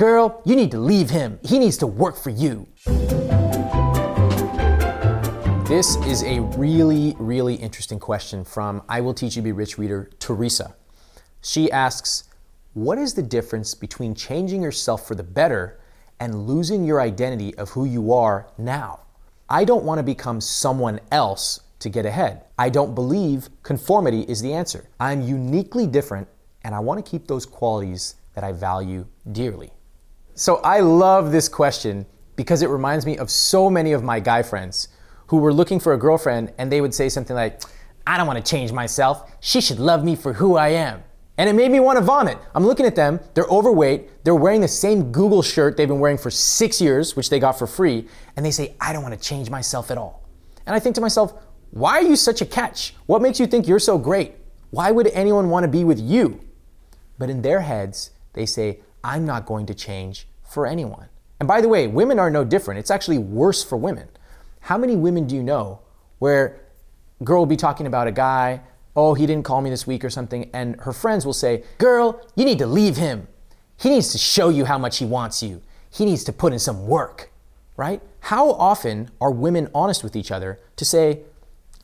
girl, you need to leave him. He needs to work for you. This is a really, really interesting question from I Will Teach You to Be Rich reader Teresa. She asks, what is the difference between changing yourself for the better and losing your identity of who you are now? I don't want to become someone else to get ahead. I don't believe conformity is the answer. I'm uniquely different, and I want to keep those qualities that I value dearly. So I love this question because it reminds me of so many of my guy friends who were looking for a girlfriend, and they would say something like, I don't want to change myself. She should love me for who I am. And it made me want to vomit. I'm looking at them, they're overweight, they're wearing the same Google shirt they've been wearing for 6 years, which they got for free, and they say, I don't want to change myself at all. And I think to myself, why are you such a catch? What makes you think you're so great? Why would anyone want to be with you? But in their heads, they say, I'm not going to change for anyone. And by the way, women are no different. It's actually worse for women. How many women do you know where a girl will be talking about a guy, oh, he didn't call me this week or something, and her friends will say, girl, you need to leave him. He needs to show you how much he wants you. He needs to put in some work, right? How often are women honest with each other to say,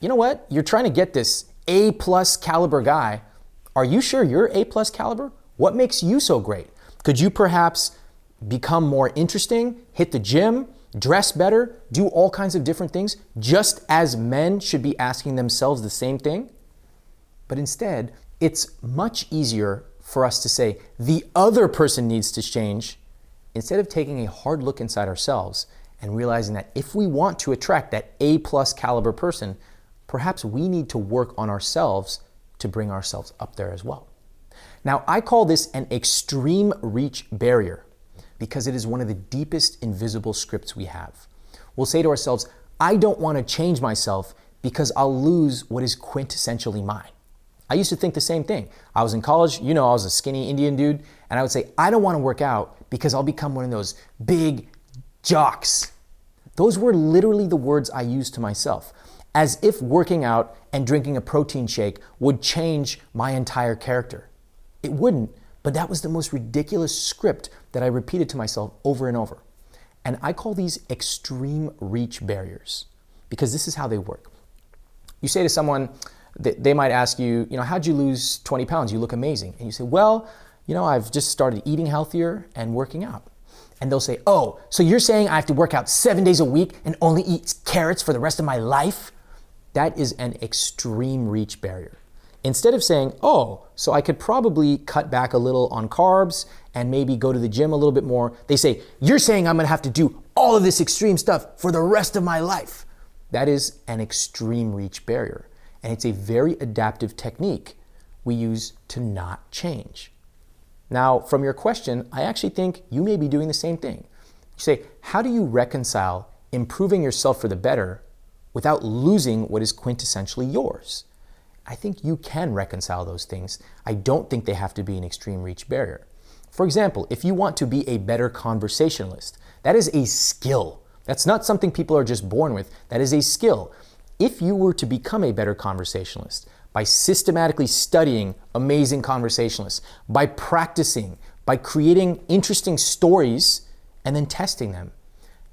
you know what, you're trying to get this A+ caliber guy. Are you sure you're A+ caliber? What makes you so great? Could you perhaps become more interesting, hit the gym, dress better, do all kinds of different things, just as men should be asking themselves the same thing? But instead, it's much easier for us to say the other person needs to change instead of taking a hard look inside ourselves and realizing that if we want to attract that A+ caliber person, perhaps we need to work on ourselves to bring ourselves up there as well. Now, I call this an extreme reach barrier because it is one of the deepest invisible scripts we have. We'll say to ourselves, I don't want to change myself because I'll lose what is quintessentially mine. I used to think the same thing. I was in college, I was a skinny Indian dude, and I would say, I don't want to work out because I'll become one of those big jocks. Those were literally the words I used to myself, as if working out and drinking a protein shake would change my entire character. It wouldn't, but that was the most ridiculous script that I repeated to myself over and over. And I call these extreme reach barriers because this is how they work. You say to someone, they might ask you, how'd you lose 20 pounds? You look amazing. And you say, well, I've just started eating healthier and working out. And they'll say, oh, so you're saying I have to work out 7 days a week and only eat carrots for the rest of my life? That is an extreme reach barrier. Instead of saying, oh, so I could probably cut back a little on carbs and maybe go to the gym a little bit more, they say, you're saying I'm gonna have to do all of this extreme stuff for the rest of my life. That is an extreme reach barrier. And it's a very adaptive technique we use to not change. Now, from your question, I actually think you may be doing the same thing. You say, how do you reconcile improving yourself for the better without losing what is quintessentially yours? I think you can reconcile those things. I don't think they have to be an extreme reach barrier. For example, if you want to be a better conversationalist, that is a skill. That's not something people are just born with. That is a skill. If you were to become a better conversationalist by systematically studying amazing conversationalists, by practicing, by creating interesting stories and then testing them,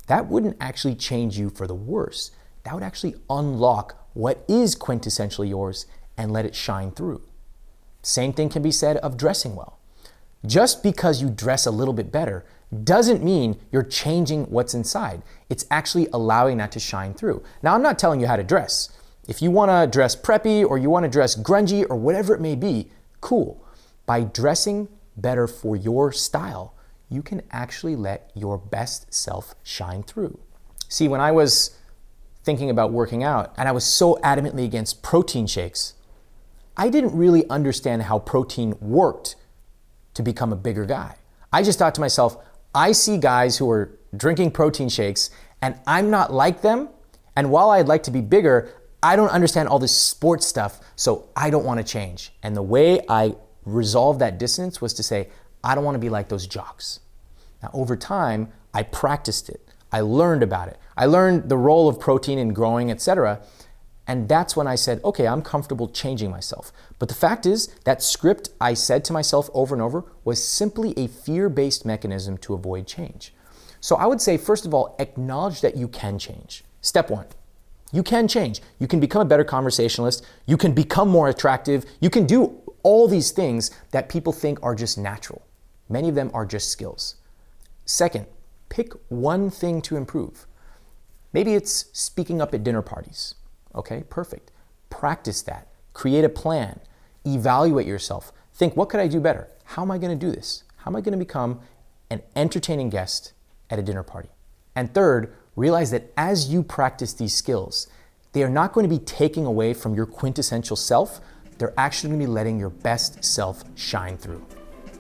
that wouldn't actually change you for the worse. That would actually unlock what is quintessentially yours and let it shine through. Same thing can be said of dressing well. Just because you dress a little bit better doesn't mean you're changing what's inside. It's actually allowing that to shine through. Now, I'm not telling you how to dress. If you want to dress preppy or you want to dress grungy or whatever it may be, cool. By dressing better for your style, you can actually let your best self shine through. See, when I was thinking about working out and I was so adamantly against protein shakes, I didn't really understand how protein worked to become a bigger guy. I just thought to myself, I see guys who are drinking protein shakes and I'm not like them. And while I'd like to be bigger, I don't understand all this sports stuff, so I don't want to change. And the way I resolved that dissonance was to say, I don't want to be like those jocks. Now, over time, I practiced it. I learned about it. I learned the role of protein in growing, etc. And that's when I said, okay, I'm comfortable changing myself. But the fact is, that script I said to myself over and over was simply a fear-based mechanism to avoid change. So I would say, first of all, acknowledge that you can change. Step one, you can change. You can become a better conversationalist. You can become more attractive. You can do all these things that people think are just natural. Many of them are just skills. Second, pick one thing to improve. Maybe it's speaking up at dinner parties. Okay, perfect. Practice that. Create a plan. Evaluate yourself. Think, what could I do better? How am I going to do this? How am I going to become an entertaining guest at a dinner party? And third, realize that as you practice these skills, they are not going to be taking away from your quintessential self. They're actually going to be letting your best self shine through.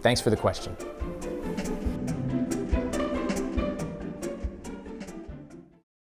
Thanks for the question.